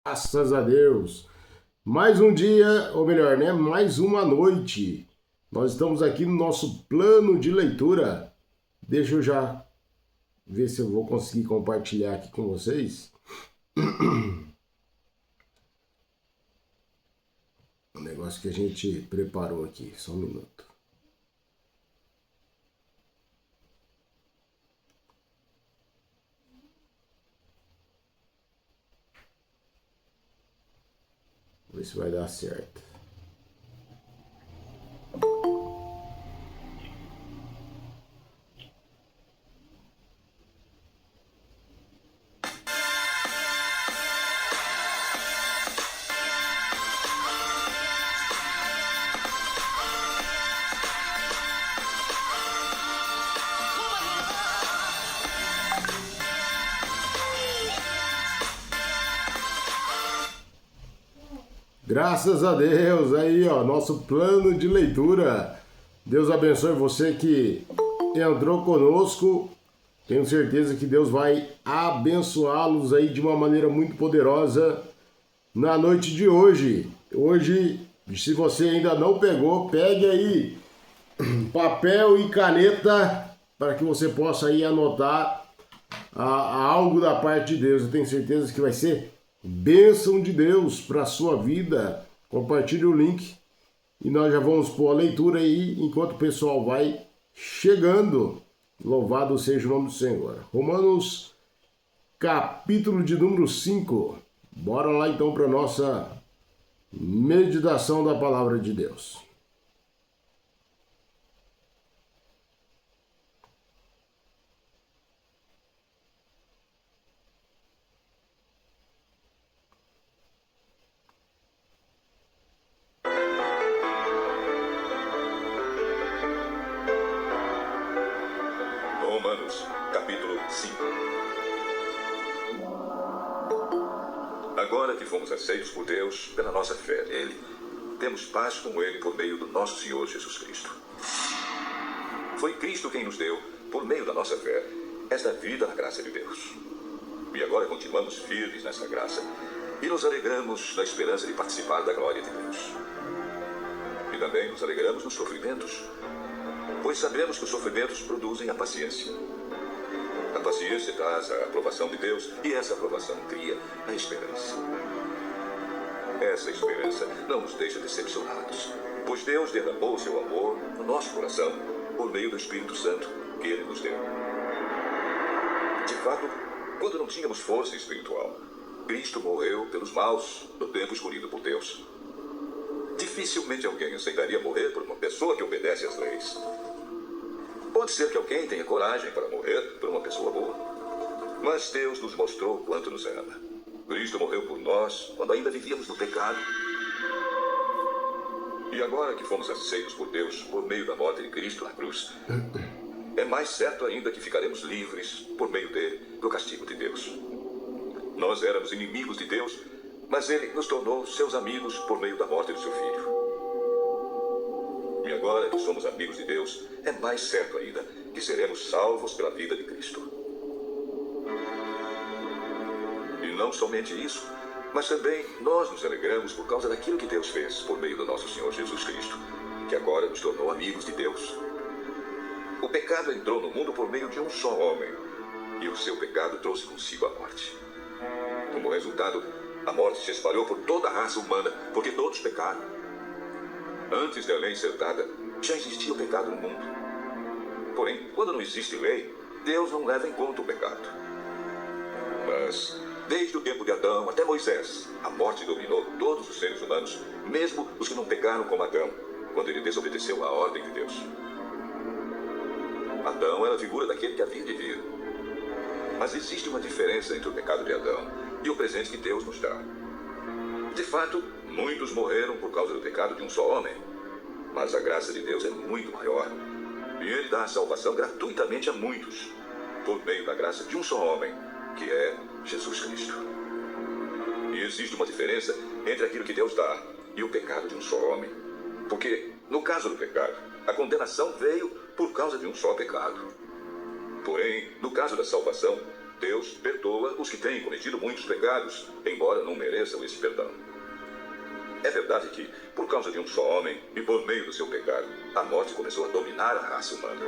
Graças a Deus. Mais um dia, ou melhor, né? Mais uma noite. Nós estamos aqui no nosso plano de leitura. Deixa eu já ver se eu vou conseguir compartilhar aqui com vocês. O negócio que a gente preparou aqui. Só um minuto. Ver se vai dar certo. Graças a Deus, aí ó, nosso plano de leitura. Deus abençoe você que entrou conosco. Tenho certeza que Deus vai abençoá-los aí de uma maneira muito poderosa na noite de hoje. Hoje, se você ainda não pegou, pegue aí papel e caneta para que você possa aí anotar algo da parte de Deus. Eu tenho certeza que vai ser bênção de Deus para a sua vida. Compartilhe o link e nós já vamos pôr a leitura aí enquanto o pessoal vai chegando. Louvado seja o nome do Senhor. Romanos, capítulo de número 5. Bora lá então para a nossa meditação da palavra de Deus. Romanos, capítulo 5. Agora que fomos aceitos por Deus pela nossa fé nele, temos paz com ele por meio do nosso Senhor Jesus Cristo. Foi Cristo quem nos deu, por meio da nossa fé, esta vida na graça de Deus. E agora continuamos firmes nessa graça e nos alegramos na esperança de participar da glória de Deus. E também nos alegramos nos sofrimentos, pois sabemos que os sofrimentos produzem a paciência. A paciência traz a aprovação de Deus, e essa aprovação cria a esperança. Essa esperança não nos deixa decepcionados, pois Deus derramou o seu amor no nosso coração por meio do Espírito Santo que Ele nos deu. De fato, quando não tínhamos força espiritual, Cristo morreu pelos maus no tempo escolhido por Deus. Dificilmente alguém aceitaria morrer por uma pessoa que obedece às leis. Pode ser que alguém tenha coragem para morrer por uma pessoa boa. Mas Deus nos mostrou quanto nos ama. Cristo morreu por nós quando ainda vivíamos no pecado. E agora que fomos aceitos por Deus por meio da morte de Cristo na cruz, é mais certo ainda que ficaremos livres por meio dele do castigo de Deus. Nós éramos inimigos de Deus, mas ele nos tornou seus amigos por meio da morte do seu filho. E agora que somos amigos de Deus, é mais certo ainda que seremos salvos pela vida de Cristo. E não somente isso, mas também nós nos alegramos por causa daquilo que Deus fez por meio do nosso Senhor Jesus Cristo, que agora nos tornou amigos de Deus. O pecado entrou no mundo por meio de um só homem, e o seu pecado trouxe consigo a morte. Como resultado, a morte se espalhou por toda a raça humana, porque todos pecaram. Antes da lei ser dada, já existia o pecado no mundo. Porém, quando não existe lei, Deus não leva em conta o pecado. Mas, desde o tempo de Adão até Moisés, a morte dominou todos os seres humanos, mesmo os que não pecaram como Adão, quando ele desobedeceu à ordem de Deus. Adão era a figura daquele que havia de vir. Mas existe uma diferença entre o pecado de Adão e o presente que Deus nos dá. De fato, muitos morreram por causa do pecado de um só homem. Mas a graça de Deus é muito maior. E Ele dá a salvação gratuitamente a muitos, por meio da graça de um só homem, que é Jesus Cristo. E existe uma diferença entre aquilo que Deus dá e o pecado de um só homem. Porque, no caso do pecado, a condenação veio por causa de um só pecado. Porém, no caso da salvação, Deus perdoa os que têm cometido muitos pecados, embora não mereçam esse perdão. É verdade que, por causa de um só homem e por meio do seu pecado, a morte começou a dominar a raça humana.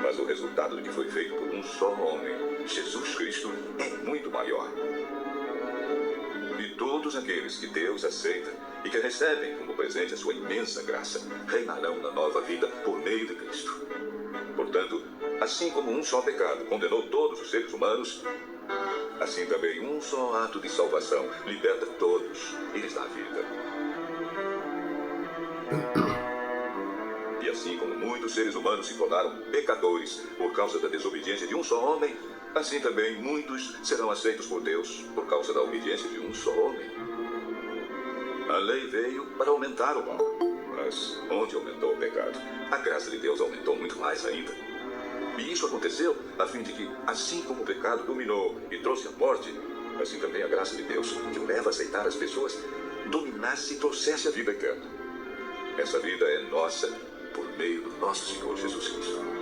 Mas o resultado do que foi feito por um só homem, Jesus Cristo, é muito maior. E todos aqueles que Deus aceita e que recebem como presente a sua imensa graça, reinarão na nova vida por meio de Cristo. Portanto, assim como um só pecado condenou todos os seres humanos, assim também um só ato de salvação liberta todos e lhes dá vida. E assim como muitos seres humanos se tornaram pecadores por causa da desobediência de um só homem, assim também muitos serão aceitos por Deus por causa da obediência de um só homem. A lei veio para aumentar o mal, mas onde aumentou o pecado, a graça de Deus aumentou muito mais ainda. E isso aconteceu a fim de que, assim como o pecado dominou e trouxe a morte, assim também a graça de Deus, que o leva a aceitar as pessoas, dominasse e trouxesse a vida eterna. Essa vida é nossa por meio do nosso Senhor Jesus Cristo.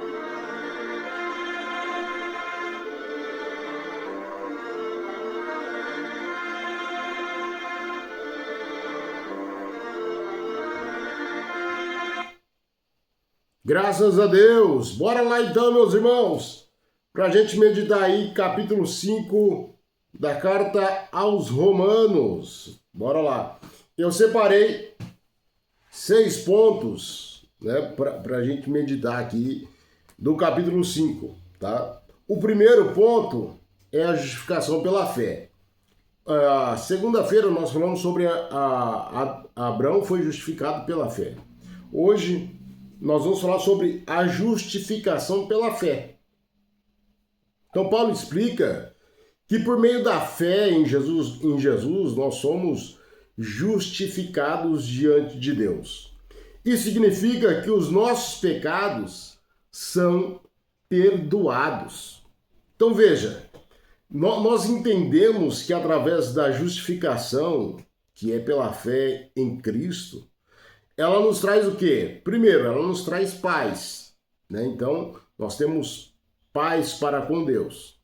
Graças a Deus! Bora lá então, meus irmãos, para a gente meditar aí capítulo 5 da carta aos Romanos. Bora lá. Eu separei 6 pontos, né, para a gente meditar aqui do capítulo 5, tá? O primeiro ponto é a justificação pela fé. Segunda-feira nós falamos sobre Abraão foi justificado pela fé. Hoje nós vamos falar sobre a justificação pela fé. Então Paulo explica que por meio da fé em Jesus nós somos justificados diante de Deus. Isso significa que os nossos pecados são perdoados. Então veja, nós entendemos que através da justificação, que é pela fé em Cristo, ela nos traz o quê? Primeiro, ela nos traz paz, né? Então, nós temos paz para com Deus.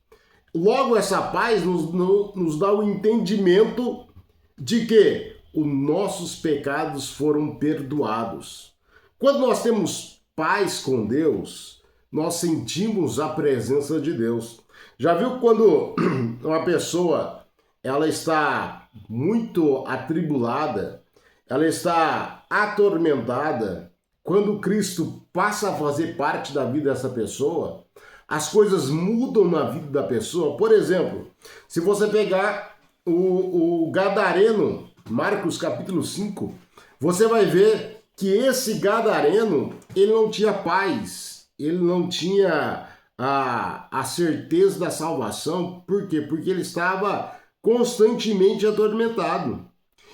Logo, essa paz nos dá o entendimento de que os nossos pecados foram perdoados. Quando nós temos paz com Deus, nós sentimos a presença de Deus. Já viu quando uma pessoa ela está muito atribulada, ela está atormentada, quando Cristo passa a fazer parte da vida dessa pessoa, as coisas mudam na vida da pessoa. Por exemplo, se você pegar o Gadareno, Marcos capítulo 5, você vai ver que esse Gadareno, ele não tinha paz, ele não tinha a certeza da salvação. Por quê? Porque ele estava constantemente atormentado.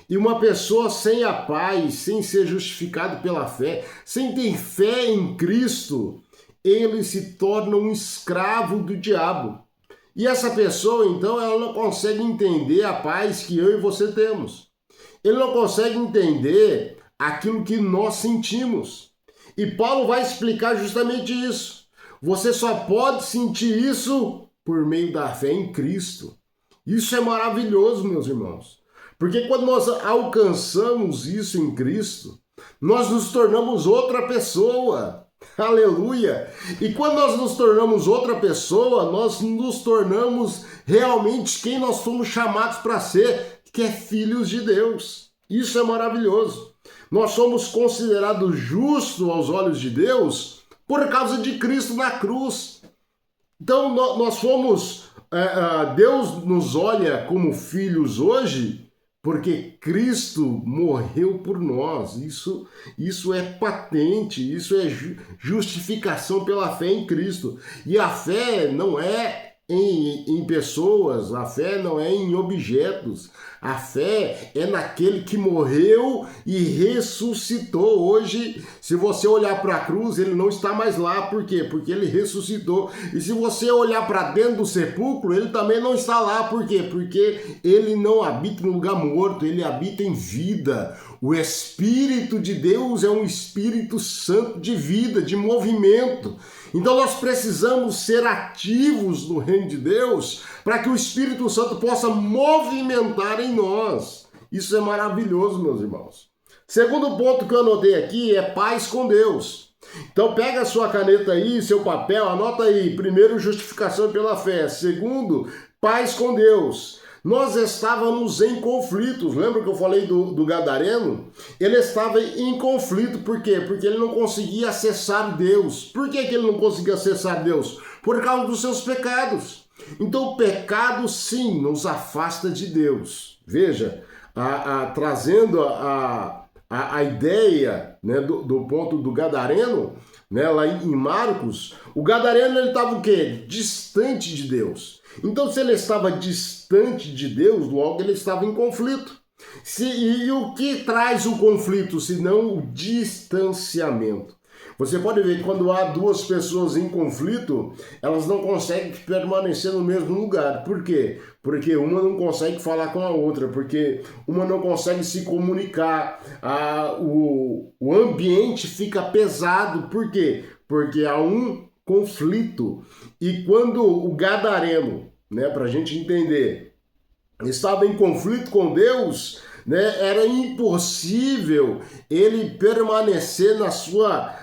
E uma pessoa sem a paz, sem ser justificado pela fé, sem ter fé em Cristo, ele se torna um escravo do diabo. E essa pessoa, então, ela não consegue entender a paz que eu e você temos. Ele não consegue entender aquilo que nós sentimos. E Paulo vai explicar justamente isso. Você só pode sentir isso por meio da fé em Cristo. Isso é maravilhoso, meus irmãos. Porque quando nós alcançamos isso em Cristo, nós nos tornamos outra pessoa. Aleluia! E quando nós nos tornamos outra pessoa, nós nos tornamos realmente quem nós fomos chamados para ser, que é filhos de Deus. Isso é maravilhoso. Nós somos considerados justos aos olhos de Deus por causa de Cristo na cruz. Então nós fomos, Deus nos olha como filhos hoje, porque Cristo morreu por nós. Isso é patente, isso é justificação pela fé em Cristo. E a fé não é em pessoas, a fé não é em objetos, a fé é naquele que morreu e ressuscitou. Hoje, se você olhar para a cruz, ele não está mais lá, por quê? Porque ele ressuscitou. E se você olhar para dentro do sepulcro, ele também não está lá, por quê? Porque ele não habita em lugar morto, ele habita em vida. O Espírito de Deus é um Espírito Santo de vida, de movimento. Então nós precisamos ser ativos no reino de Deus para que o Espírito Santo possa movimentar em nós. Isso é maravilhoso, meus irmãos. Segundo ponto que eu anotei aqui é paz com Deus. Então pega a sua caneta aí, seu papel, anota aí. Primeiro, justificação pela fé. Segundo, paz com Deus. Nós estávamos em conflitos. Lembra que eu falei do Gadareno? Ele estava em conflito. Por quê? Porque ele não conseguia acessar Deus. Por que ele não conseguia acessar Deus? Por causa dos seus pecados. Então o pecado, sim, nos afasta de Deus. Veja, trazendo a ideia, né, do ponto do Gadareno, né, lá em Marcos, o Gadareno ele estava o quê? Distante de Deus. Então, se ele estava distante de Deus, logo ele estava em conflito. E o que traz o conflito, senão o distanciamento? Você pode ver que quando há duas pessoas em conflito, elas não conseguem permanecer no mesmo lugar. Por quê? Porque uma não consegue falar com a outra, porque uma não consegue se comunicar. O ambiente fica pesado. Por quê? Porque há um conflito. E quando o Gadareno, né, para a gente entender, estava em conflito com Deus, né, era impossível ele permanecer na sua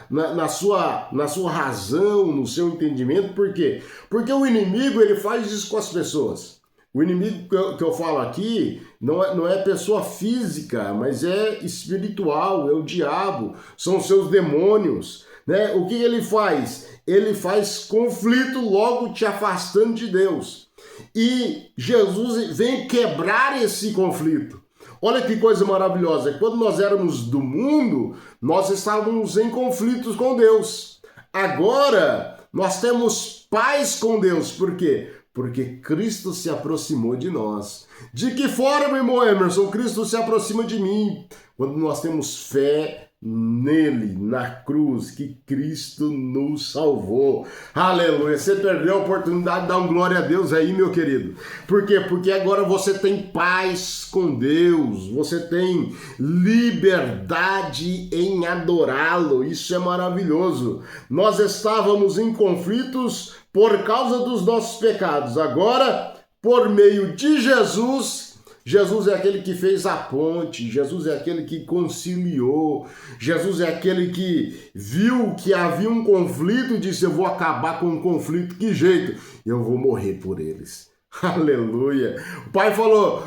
razão, no seu entendimento. Por quê? Porque o inimigo ele faz isso com as pessoas. O inimigo que eu falo aqui não é pessoa física, mas é espiritual, é o diabo, são os seus demônios. Né? O que ele faz? Ele faz conflito, logo te afastando de Deus. E Jesus vem quebrar esse conflito. Olha que coisa maravilhosa. Quando nós éramos do mundo, nós estávamos em conflitos com Deus. Agora, nós temos paz com Deus. Por quê? Porque Cristo se aproximou de nós. De que forma, meu irmão Emerson, Cristo se aproxima de mim? Quando nós temos fé nele, na cruz, que Cristo nos salvou. Aleluia! Você perdeu a oportunidade de dar um glória a Deus aí, meu querido. Por quê? Porque agora você tem paz com Deus, você tem liberdade em adorá-lo. Isso é maravilhoso. Nós estávamos em conflitos por causa dos nossos pecados. Agora, por meio de Jesus, Jesus é aquele que fez a ponte, Jesus é aquele que conciliou, Jesus é aquele que viu que havia um conflito e disse: eu vou acabar com o conflito, que jeito? Eu vou morrer por eles. Aleluia! O pai falou: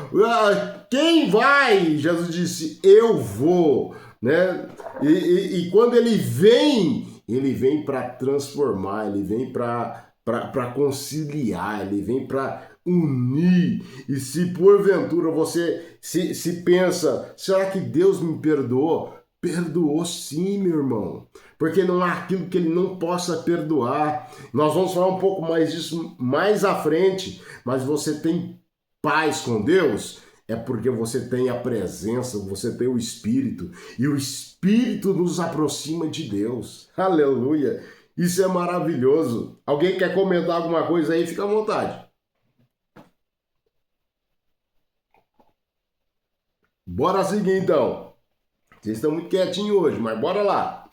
quem vai? Jesus disse: eu vou. Né? E quando ele vem para transformar, ele vem para conciliar, ele vem para unir. E se porventura você se pensa: será que Deus me perdoou? Perdoou sim, meu irmão, porque não há aquilo que ele não possa perdoar. Nós vamos falar um pouco mais disso mais à frente, mas você tem paz com Deus é porque você tem a presença, você tem o Espírito, e o Espírito nos aproxima de Deus. Aleluia! Isso é maravilhoso. Alguém quer comentar alguma coisa aí? Fica à vontade. Bora seguir então. Vocês estão muito quietinhos hoje, mas bora lá.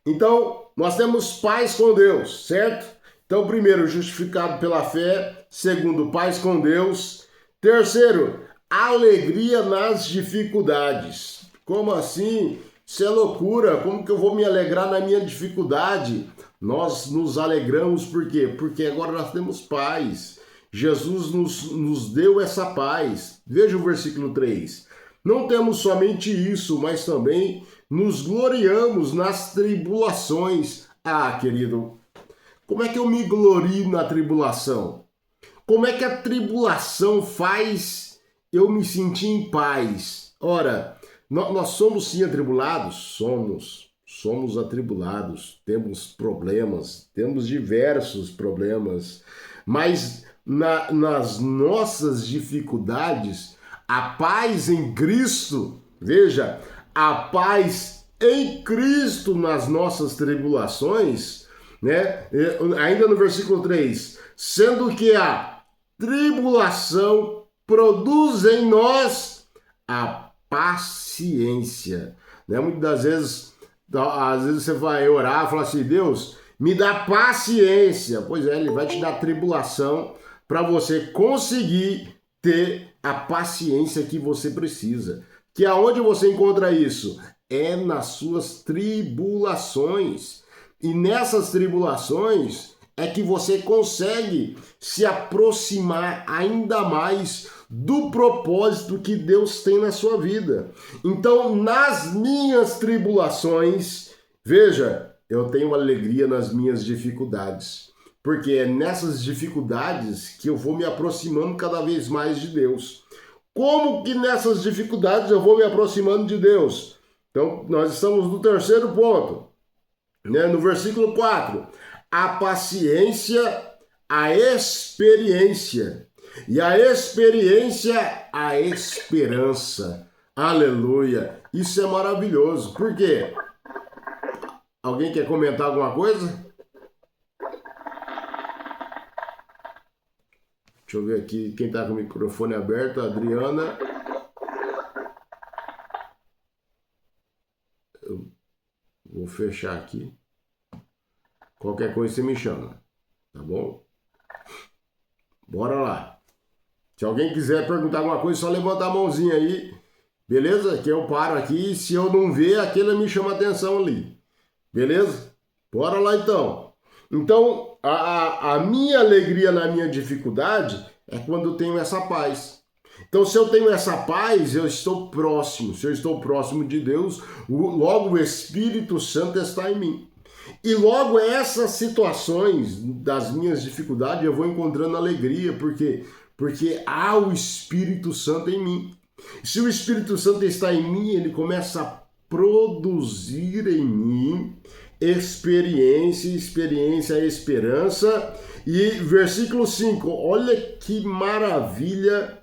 Então, nós temos paz com Deus, certo? Então, primeiro, justificado pela fé. Segundo, paz com Deus. Terceiro, alegria nas dificuldades. Como assim? Isso é loucura. Como que eu vou me alegrar na minha dificuldade? Nós nos alegramos por quê? Porque agora nós temos paz. Jesus nos deu essa paz. Veja o versículo 3. Não temos somente isso, mas também nos gloriamos nas tribulações. Ah, querido, como é que eu me glorio na tribulação? Como é que a tribulação faz eu me sentir em paz? Ora, nós somos sim atribulados? Somos atribulados, temos problemas, temos diversos problemas. Mas nas nossas dificuldades, a paz em Cristo, veja, a paz em Cristo nas nossas tribulações, né? Ainda no versículo 3, sendo que a tribulação produz em nós a paciência, né? Muitas das vezes, às vezes você vai orar e falar assim, Deus, me dá paciência. Pois é, ele vai te dar tribulação para você conseguir ter a paciência que você precisa. Que aonde você encontra isso? É nas suas tribulações. E nessas tribulações é que você consegue se aproximar ainda mais do propósito que Deus tem na sua vida. Então, nas minhas tribulações, veja, eu tenho alegria nas minhas dificuldades. Porque é nessas dificuldades que eu vou me aproximando cada vez mais de Deus. Como que nessas dificuldades eu vou me aproximando de Deus? Então, nós estamos no terceiro ponto, né? No versículo 4. A paciência, a experiência. E a experiência, a esperança. Aleluia. Isso é maravilhoso. Por quê? Alguém quer comentar alguma coisa? Deixa eu ver aqui quem está com o microfone aberto. A Adriana. Eu vou fechar aqui. Qualquer coisa você me chama. Tá bom? Bora lá. Se alguém quiser perguntar alguma coisa, só levanta a mãozinha aí. Beleza? Que eu paro aqui. Se eu não ver, aquele me chama a atenção ali. Beleza? Bora lá então. Então, a minha alegria na minha dificuldade é quando eu tenho essa paz. Então, se eu tenho essa paz, eu estou próximo. Se eu estou próximo de Deus, logo o Espírito Santo está em mim. E logo essas situações das minhas dificuldades eu vou encontrando alegria, porque há o Espírito Santo em mim. Se o Espírito Santo está em mim, ele começa a produzir em mim experiência, esperança. E versículo 5, olha que maravilha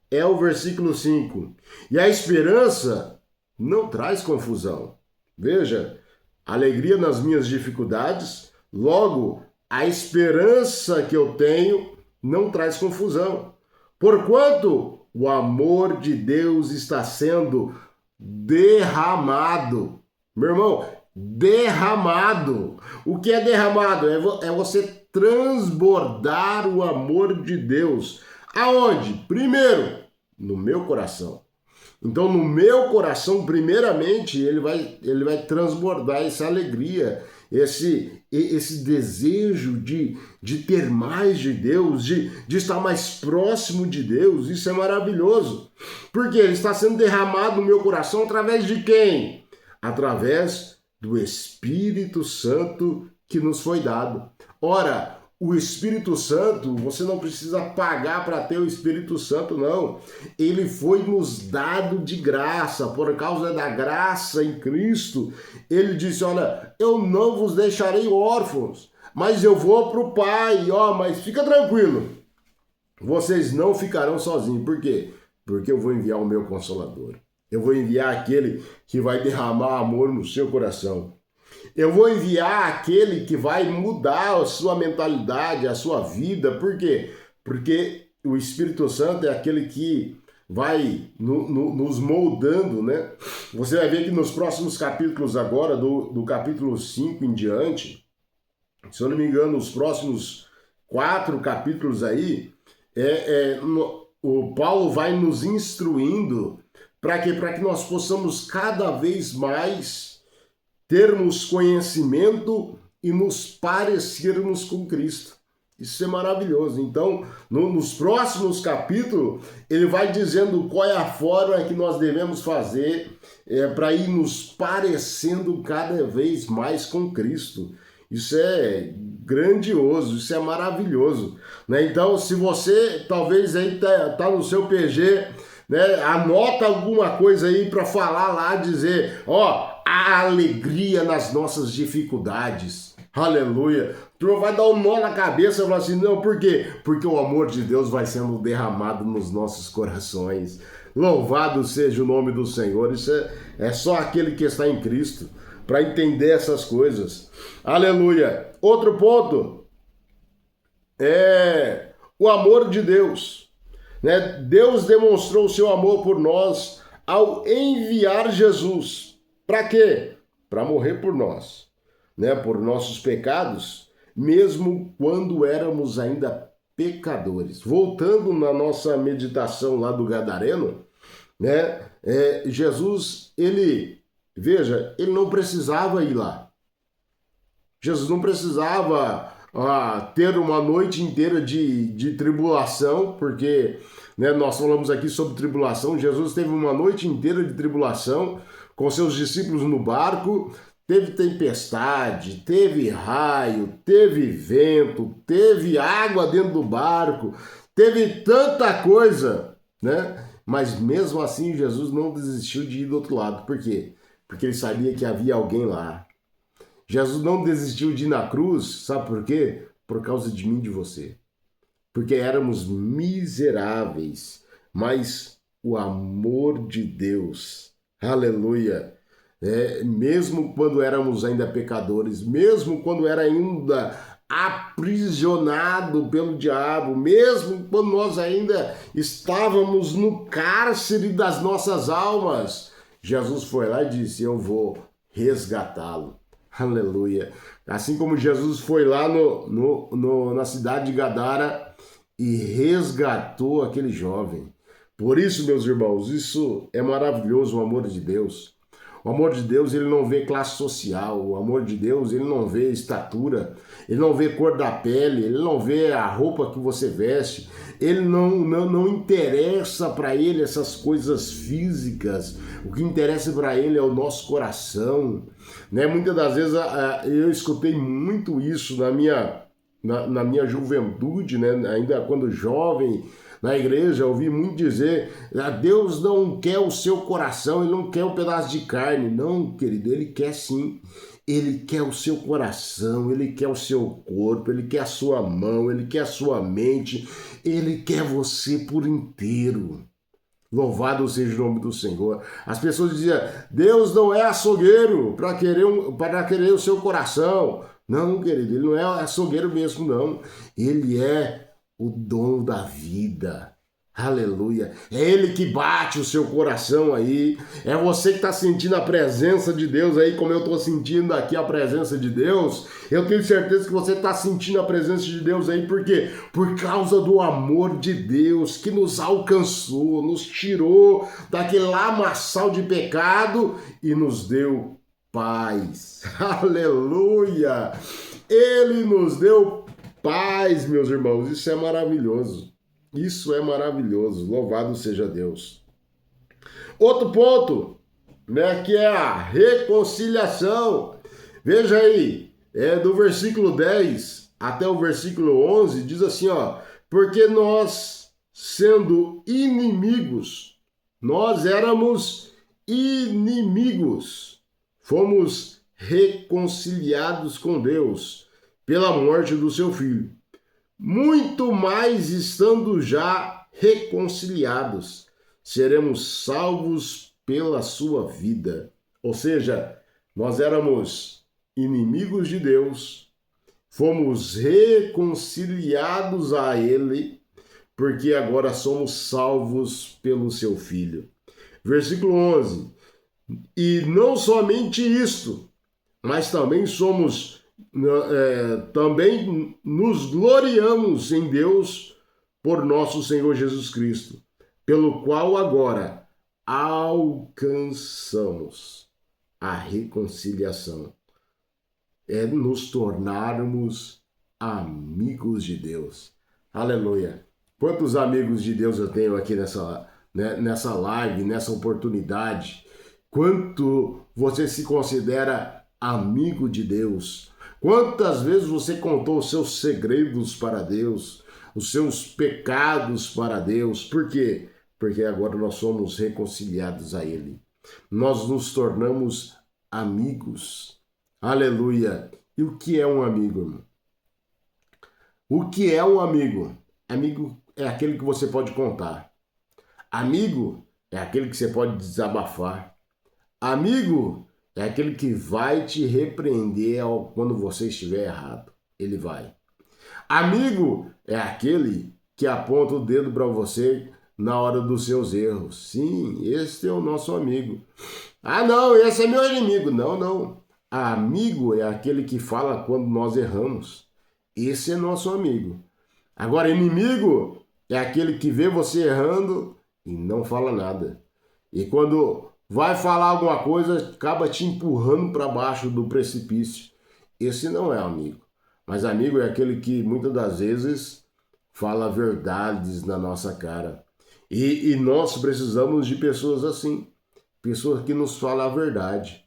é o versículo 5. E a esperança não traz confusão. Veja, alegria nas minhas dificuldades, logo a esperança que eu tenho não traz confusão. Porquanto o amor de Deus está sendo derramado. Meu irmão, derramado. O que é derramado? É você transbordar o amor de Deus. Aonde? Primeiro, no meu coração. Então, no meu coração, primeiramente, ele vai transbordar essa alegria, esse desejo de ter mais de Deus, de estar mais próximo de Deus. Isso é maravilhoso. Porque ele está sendo derramado no meu coração através de quem? Através do Espírito Santo que nos foi dado. Ora, o Espírito Santo, você não precisa pagar para ter o Espírito Santo, não. Ele foi nos dado de graça, por causa da graça em Cristo. Ele disse, olha, eu não vos deixarei órfãos, mas eu vou para o Pai. Mas fica tranquilo, vocês não ficarão sozinhos. Por quê? Porque eu vou enviar o meu Consolador. Eu vou enviar aquele que vai derramar amor no seu coração. Eu vou enviar aquele que vai mudar a sua mentalidade, a sua vida. Por quê? Porque o Espírito Santo é aquele que vai nos moldando, né? Você vai ver que nos próximos capítulos agora, do capítulo 5 em diante, se eu não me engano, os próximos 4 capítulos aí, o Paulo vai nos instruindo para que nós possamos cada vez mais termos conhecimento e nos parecermos com Cristo. Isso é maravilhoso. Então, nos próximos capítulos, ele vai dizendo qual é a forma que nós devemos fazer para ir nos parecendo cada vez mais com Cristo. Isso é grandioso, isso é maravilhoso, né? Então, se você talvez aí tá no seu PG, né, anota alguma coisa aí para falar lá, dizer, a alegria nas nossas dificuldades. Aleluia. Tu vai dar um nó na cabeça e falar assim, não, por quê? Porque o amor de Deus vai sendo derramado nos nossos corações. Louvado seja o nome do Senhor. Isso é só aquele que está em Cristo para entender essas coisas. Aleluia. Outro ponto é o amor de Deus. Né? Deus demonstrou o seu amor por nós ao enviar Jesus. Para quê? Para morrer por nós, né? Por nossos pecados, mesmo quando éramos ainda pecadores. Voltando na nossa meditação lá do Gadareno, né? Jesus, veja, ele não precisava ir lá. Jesus não precisava ter uma noite inteira de tribulação, porque, né, nós falamos aqui sobre tribulação. Jesus teve uma noite inteira de tribulação com seus discípulos no barco. Teve tempestade, teve raio, teve vento, teve água dentro do barco, teve tanta coisa, né? Mas mesmo assim Jesus não desistiu de ir do outro lado. Por quê? Porque ele sabia que havia alguém lá. Jesus não desistiu de ir na cruz, sabe por quê? Por causa de mim e de você. Porque éramos miseráveis, mas o amor de Deus, aleluia, mesmo quando éramos ainda pecadores, mesmo quando era ainda aprisionado pelo diabo, mesmo quando nós ainda estávamos no cárcere das nossas almas, Jesus foi lá e disse, eu vou resgatá-lo. Aleluia. Assim como Jesus foi lá na cidade de Gadara e resgatou aquele jovem. Por isso, meus irmãos, isso é maravilhoso, o amor de Deus. O amor de Deus, ele não vê classe social. O amor de Deus, ele não vê estatura. Ele não vê cor da pele. Ele não vê a roupa que você veste. Ele não interessa para ele essas coisas físicas. O que interessa para ele é o nosso coração. Né? Muitas das vezes eu escutei muito isso na minha juventude, né? Ainda quando jovem, na igreja, eu ouvi muito dizer, Deus não quer o seu coração, Ele não quer um pedaço de carne. Não, querido, Ele quer sim. Ele quer o seu coração, Ele quer o seu corpo, Ele quer a sua mão, Ele quer a sua mente, Ele quer você por inteiro. Louvado seja o nome do Senhor. As pessoas diziam, Deus não é açougueiro para querer o seu coração. Não, querido, Ele não é açougueiro mesmo, não. Ele é o dono da vida. Aleluia. É Ele que bate o seu coração aí. É você que está sentindo a presença de Deus aí, como eu estou sentindo aqui a presença de Deus. Eu tenho certeza que você está sentindo a presença de Deus aí. Por quê? Por causa do amor de Deus que nos alcançou, nos tirou daquele lamaçal de pecado e nos deu paz. Aleluia. Ele nos deu paz, meus irmãos. Isso é maravilhoso. Isso é maravilhoso, louvado seja Deus. Outro ponto, né, que é a reconciliação. Veja aí, do versículo 10 até o versículo 11, diz assim, ó, porque nós, sendo inimigos, nós éramos inimigos, fomos reconciliados com Deus pela morte do seu Filho. Muito mais estando já reconciliados, seremos salvos pela sua vida. Ou seja, nós éramos inimigos de Deus, fomos reconciliados a Ele, porque agora somos salvos pelo seu Filho. Versículo 11. E não somente isto, mas também também nos gloriamos em Deus por nosso Senhor Jesus Cristo, pelo qual agora alcançamos a reconciliação. É nos tornarmos amigos de Deus. Aleluia. Quantos amigos de Deus eu tenho aqui nessa live, nessa oportunidade? Quanto você se considera amigo de Deus? Quantas vezes você contou os seus segredos para Deus, os seus pecados para Deus? Por quê? Porque agora nós somos reconciliados a Ele. Nós nos tornamos amigos. Aleluia. E o que é um amigo, irmão? O que é um amigo? Amigo é aquele que você pode contar. Amigo é aquele que você pode desabafar. Amigo é aquele que vai te repreender quando você estiver errado. Ele vai. Amigo é aquele que aponta o dedo para você na hora dos seus erros. Sim, esse é o nosso amigo. Ah, não, esse é meu inimigo. Não, não. Amigo é aquele que fala quando nós erramos. Esse é nosso amigo. Agora, inimigo é aquele que vê você errando e não fala nada. E quando vai falar alguma coisa, acaba te empurrando para baixo do precipício. Esse não é amigo. Mas amigo é aquele que muitas das vezes fala verdades na nossa cara. E nós precisamos de pessoas assim. Pessoas que nos falam a verdade.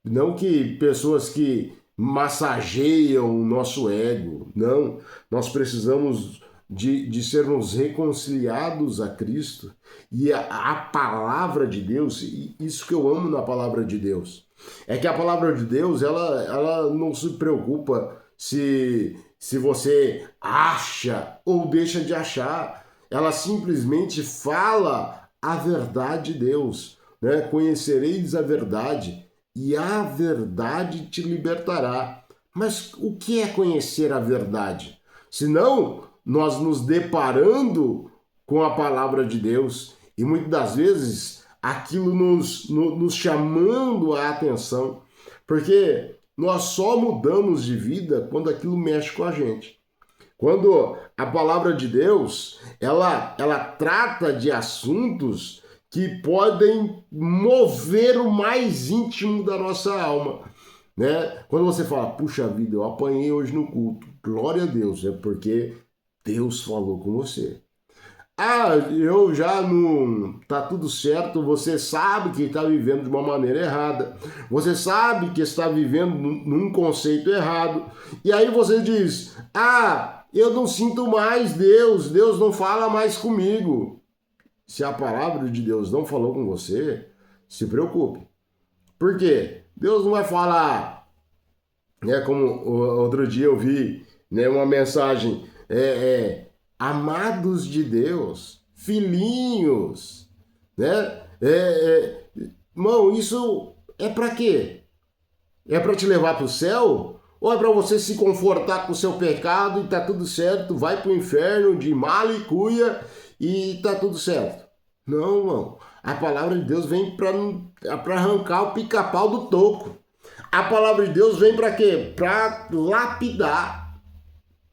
Não que pessoas que massageiam o nosso ego. Não. Nós precisamos de sermos reconciliados a Cristo. E a palavra de Deus, e isso que eu amo na palavra de Deus, é que a palavra de Deus, ela não se preocupa se você acha ou deixa de achar. Ela simplesmente fala a verdade de Deus, né? Conhecereis a verdade e a verdade te libertará. Mas o que é conhecer a verdade? Senão, nós nos deparando com a palavra de Deus e muitas das vezes aquilo nos chamando a atenção, porque nós só mudamos de vida quando aquilo mexe com a gente. Quando a palavra de Deus, ela trata de assuntos que podem mover o mais íntimo da nossa alma, né? Quando você fala, puxa vida, eu apanhei hoje no culto, glória a Deus, é porque Deus falou com você. Ah, eu já não... Tá tudo certo, você sabe que está vivendo de uma maneira errada. Você sabe que está vivendo num conceito errado. E aí você diz, ah, eu não sinto mais Deus, Deus não fala mais comigo. Se a palavra de Deus não falou com você, se preocupe. Por quê? Deus não vai falar, né, como outro dia eu vi, né, uma mensagem, amados de Deus, filhinhos, né? Irmão, isso é para quê? É para te levar para o céu? Ou é para você se confortar com o seu pecado e tá tudo certo, vai para o inferno de mala e cuia e tá tudo certo? Não, irmão. A palavra de Deus vem para arrancar o pica-pau do toco. A palavra de Deus vem para quê? Para lapidar.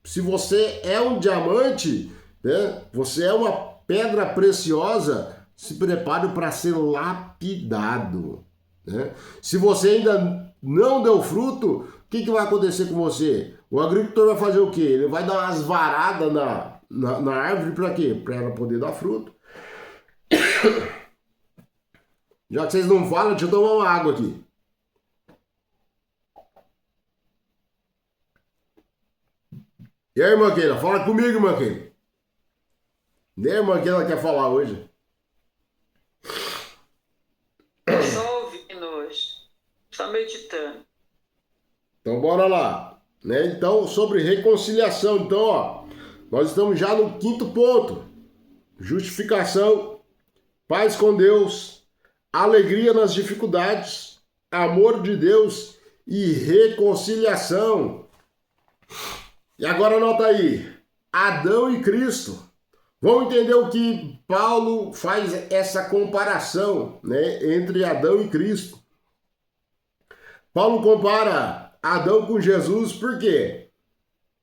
Se você é um diamante, né? Você é uma pedra preciosa, se prepare para ser lapidado, né? Se você ainda não deu fruto, o que vai acontecer com você? O agricultor vai fazer o quê? Ele vai dar umas varadas na árvore para quê? Para ela poder dar fruto. Já que vocês não falam, deixa eu tomar uma água aqui. E aí, irmã Keila? Fala comigo, irmã Keila. E aí, irmã Keila quer falar hoje? Só ouvindo hoje. Só meditando. Então, bora lá. Né? Então, sobre reconciliação. Então, ó, nós estamos já no 5º ponto. Justificação, paz com Deus, alegria nas dificuldades, amor de Deus e reconciliação. E agora anota aí, Adão e Cristo. Vamos entender o que Paulo faz essa comparação, né, entre Adão e Cristo. Paulo compara Adão com Jesus, por quê?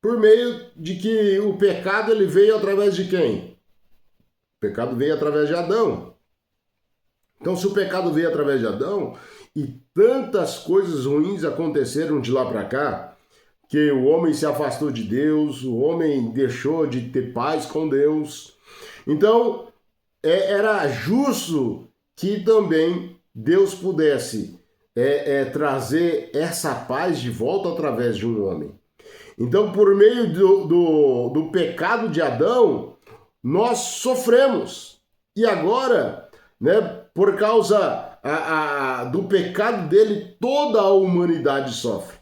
Por meio de que o pecado ele veio através de quem? O pecado veio através de Adão. Então, se o pecado veio através de Adão, e tantas coisas ruins aconteceram de lá para cá, que o homem se afastou de Deus, o homem deixou de ter paz com Deus. Então, era justo que também Deus pudesse trazer essa paz de volta através de um homem. Então, por meio do pecado de Adão, nós sofremos. E agora, né, por causa do pecado dele, toda a humanidade sofre.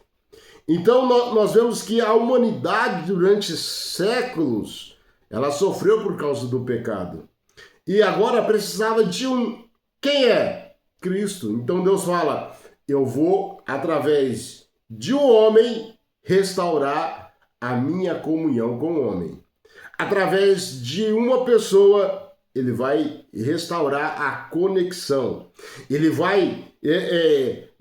Então nós vemos que a humanidade durante séculos, ela sofreu por causa do pecado. E agora precisava de quem é? Cristo. Então Deus fala, eu vou, através de um homem, restaurar a minha comunhão com o homem. Através de uma pessoa, ele vai restaurar a conexão. Ele vai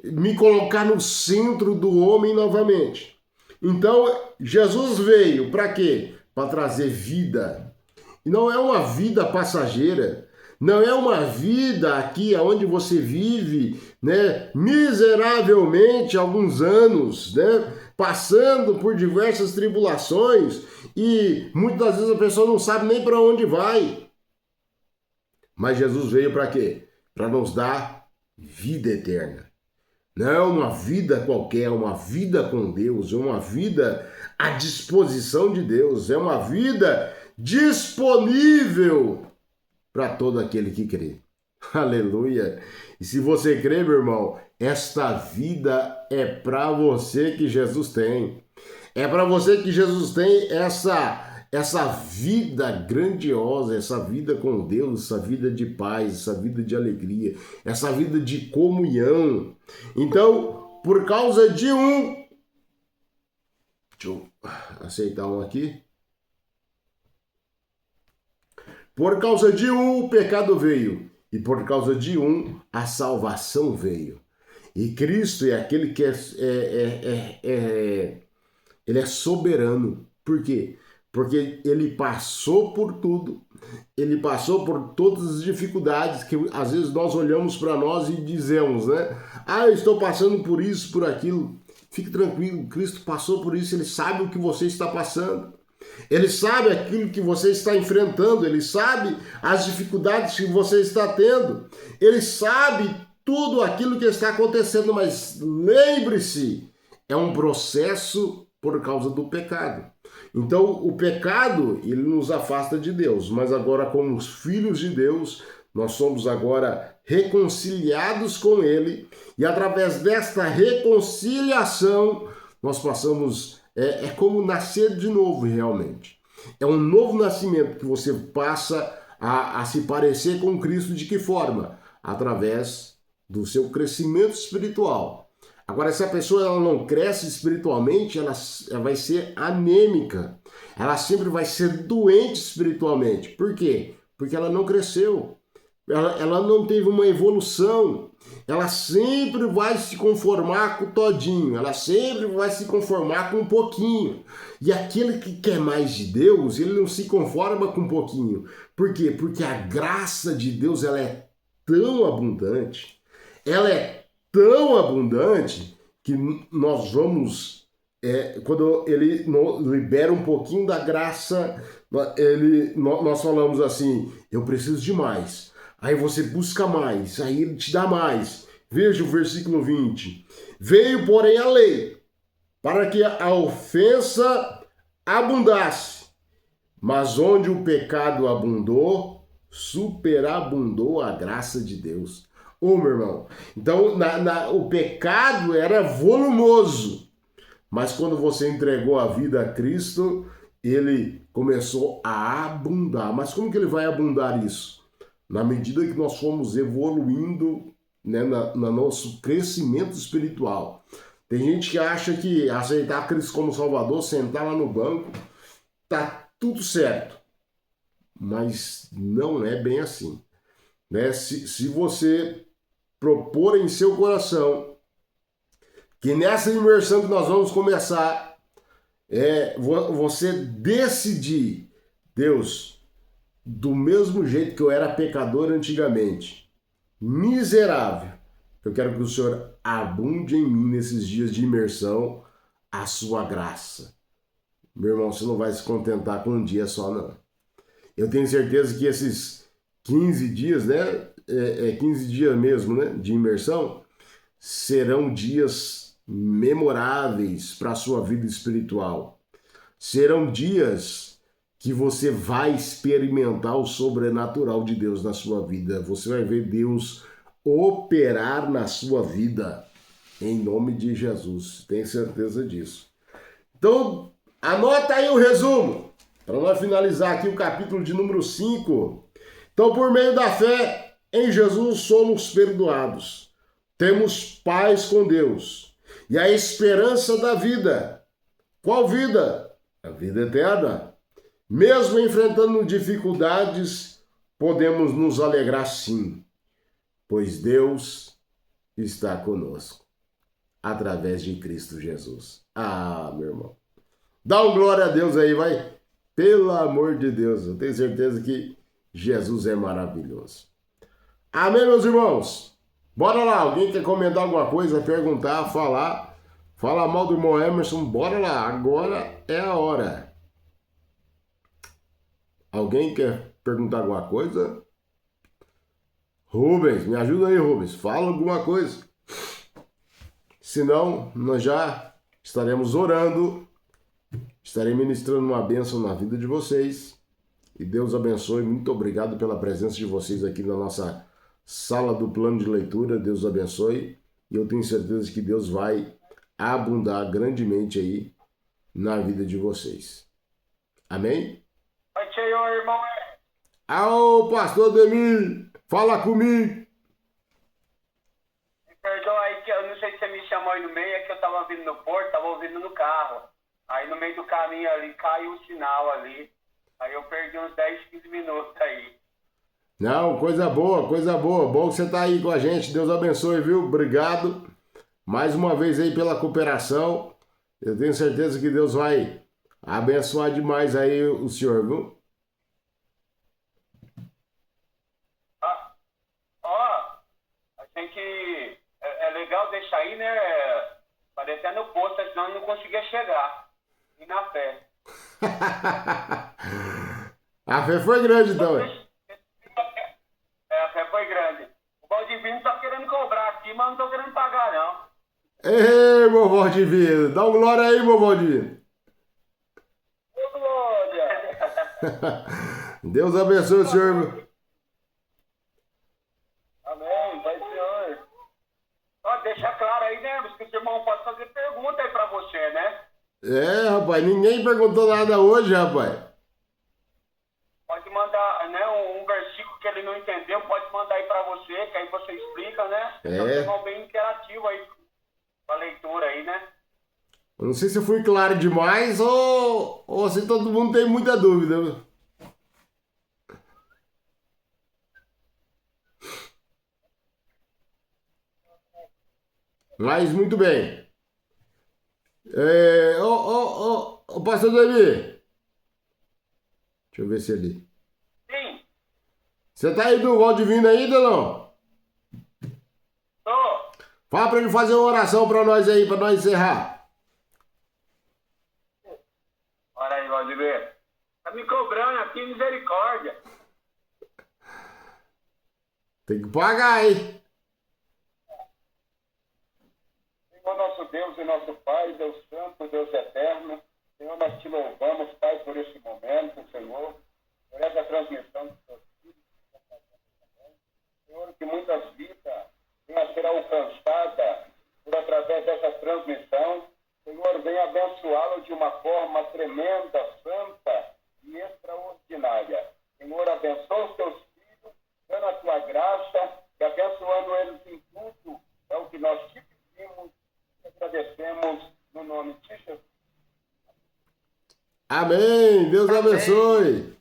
me colocar no centro do homem novamente. Então, Jesus veio para quê? Para trazer vida. E não é uma vida passageira. Não é uma vida aqui onde você vive, né, miseravelmente alguns anos, né, passando por diversas tribulações e muitas vezes a pessoa não sabe nem para onde vai. Mas Jesus veio para quê? Para nos dar vida eterna. Não é uma vida qualquer, é uma vida com Deus, é uma vida à disposição de Deus, é uma vida disponível para todo aquele que crê. Aleluia! E se você crê, meu irmão, esta vida é para você que Jesus tem. É para você que Jesus tem essa vida grandiosa, essa vida com Deus, essa vida de paz, essa vida de alegria, essa vida de comunhão. Então, por causa de deixa eu aceitar um aqui. Por causa de o pecado veio, e por causa de a salvação veio. E Cristo é aquele que ele é soberano. Por quê? Porque ele passou por tudo, ele passou por todas as dificuldades que às vezes nós olhamos para nós e dizemos, né? Eu estou passando por isso, por aquilo. Fique tranquilo, Cristo passou por isso, ele sabe o que você está passando. Ele sabe aquilo que você está enfrentando, ele sabe as dificuldades que você está tendo, ele sabe tudo aquilo que está acontecendo, mas lembre-se, é um processo por causa do pecado. Então, o pecado, ele nos afasta de Deus, mas agora como os filhos de Deus, nós somos agora reconciliados com ele, e através desta reconciliação, nós passamos, é como nascer de novo realmente. É um novo nascimento que você passa a se parecer com Cristo. De que forma? Através do seu crescimento espiritual. Agora, se a pessoa ela não cresce espiritualmente, ela vai ser anêmica. Ela sempre vai ser doente espiritualmente. Por quê? Porque ela não cresceu. Ela não teve uma evolução. Ela sempre vai se conformar com o todinho. Ela sempre vai se conformar com um pouquinho. E aquele que quer mais de Deus, ele não se conforma com um pouquinho. Por quê? Porque a graça de Deus ela é tão abundante. Ela é tão abundante que nós vamos, quando ele libera um pouquinho da graça, nós falamos assim, eu preciso de mais. Aí você busca mais, aí ele te dá mais. Veja o versículo 20. Veio, porém, a lei, para que a ofensa abundasse. Mas onde o pecado abundou, superabundou a graça de Deus. Meu irmão, então o pecado era volumoso, mas quando você entregou a vida a Cristo, ele começou a abundar. Mas como que ele vai abundar isso? Na medida que nós fomos evoluindo, né, no nosso crescimento espiritual. Tem gente que acha que aceitar Cristo como Salvador, sentar lá no banco, tá tudo certo. Mas não é bem assim. Né? Se você propor em seu coração que nessa imersão que nós vamos começar, você decidir, Deus, do mesmo jeito que eu era pecador antigamente, miserável, eu quero que o Senhor abunde em mim nesses dias de imersão a sua graça. Meu irmão, você não vai se contentar com um dia só, não. Eu tenho certeza que esses 15 dias, né, 15 dias mesmo, né, de imersão, serão dias memoráveis para a sua vida espiritual. Serão dias que você vai experimentar o sobrenatural de Deus na sua vida. Você vai ver Deus operar na sua vida. Em nome de Jesus, tenho certeza disso. Então, anota aí o resumo, para nós finalizar aqui o capítulo de número 5. Então, por meio da fé em Jesus, somos perdoados. Temos paz com Deus. E a esperança da vida. Qual vida? A vida eterna. Mesmo enfrentando dificuldades, podemos nos alegrar sim, pois Deus está conosco, através de Cristo Jesus. Ah, meu irmão. Dá um glória a Deus aí, vai. Pelo amor de Deus, eu tenho certeza que Jesus é maravilhoso. Amém, meus irmãos? Bora lá, alguém quer comentar alguma coisa, perguntar, falar? Fala mal do irmão Emerson, bora lá, agora é a hora. Alguém quer perguntar alguma coisa? Rubens, me ajuda aí, Rubens. Fala alguma coisa. Senão, nós já estaremos orando. Estarei ministrando uma bênção na vida de vocês. E Deus abençoe. Muito obrigado pela presença de vocês aqui na nossa sala do plano de leitura. Deus abençoe. E eu tenho certeza que Deus vai abundar grandemente aí na vida de vocês. Amém? Oi, Senhor, irmão. Ô, pastor Demir, fala comigo. Me perdoa aí que eu não sei se você me chamou aí no meio, é que eu tava vindo no porto, tava ouvindo no carro. Aí no meio do caminho ali, caiu o sinal ali. Aí eu perdi uns 10, 15 minutos aí. Não, coisa boa, coisa boa. Bom que você tá aí com a gente. Deus abençoe, viu? Obrigado mais uma vez aí pela cooperação. Eu tenho certeza que Deus vai abençoar demais aí o senhor, viu? Achei que é legal deixar aí, né? Parecer até no posto, senão eu não conseguia chegar. E na fé. A fé foi grande então, a fé foi grande. O Valdivino tá querendo cobrar aqui, mas não tô querendo pagar, não. Ei, meu Valdivino, dá um glória aí, meu Valdivino. Deus abençoe o senhor. Amém, Pai Senhor. Ó, deixa claro aí, né? Porque o irmão pode fazer pergunta aí pra você, né? É, rapaz, ninguém perguntou nada hoje, rapaz. Pode mandar, né? Um versículo que ele não entendeu, pode mandar aí pra você, que aí você explica, né? É um irmão bem interativo aí com a leitura aí, né? Eu não sei se eu fui claro demais ou se todo mundo tem muita dúvida. Mas muito bem. Pastor Davi. Deixa eu ver se ele... Sim. Você tá aí do Valdivino ainda ou não? Tô. Fala pra ele fazer uma oração pra nós aí, pra nós encerrar. Olha aí, Valdivino. Tá me cobrando aqui, misericórdia. Tem que pagar, hein? Senhor nosso Deus e nosso Pai, Deus Santo, Deus Eterno, Senhor, nós te louvamos, Pai, por este momento, Senhor, por essa transmissão de seus filhos, Senhor, que muitas vidas venham a ser alcançadas por através dessa transmissão, Senhor, venha abençoá-lo de uma forma tremenda, santa e extraordinária. Senhor, abençoa os teus filhos, dando a tua graça e abençoando eles em tudo, é o que nós te pedimos. Agradecemos no nome de Jesus. Amém. Deus abençoe.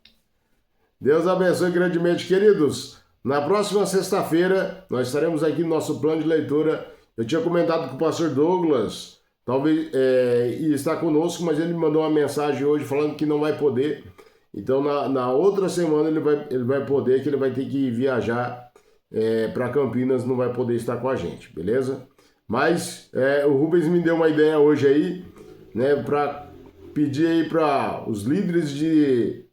Deus abençoe grandemente, queridos. Na próxima sexta-feira, nós estaremos aqui no nosso plano de leitura. Eu tinha comentado com o pastor Douglas, talvez está conosco, mas ele me mandou uma mensagem hoje falando que não vai poder. Então, na outra semana ele vai poder, que ele vai ter que viajar para Campinas, não vai poder estar com a gente, beleza? Mas o Rubens me deu uma ideia hoje aí, né, para pedir aí para os líderes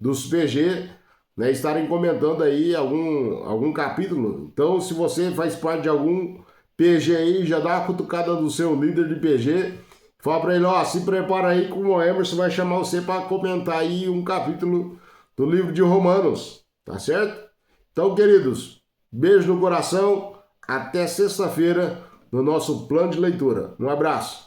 dos PG, né, estarem comentando aí algum capítulo. Então, se você faz parte de algum PG aí, já dá uma cutucada do seu líder de PG, fala para ele, ó, se prepara aí que o Emerson vai chamar você para comentar aí um capítulo do livro de Romanos, tá certo? Então, queridos, beijo no coração, até sexta-feira, no nosso plano de leitura. Um abraço.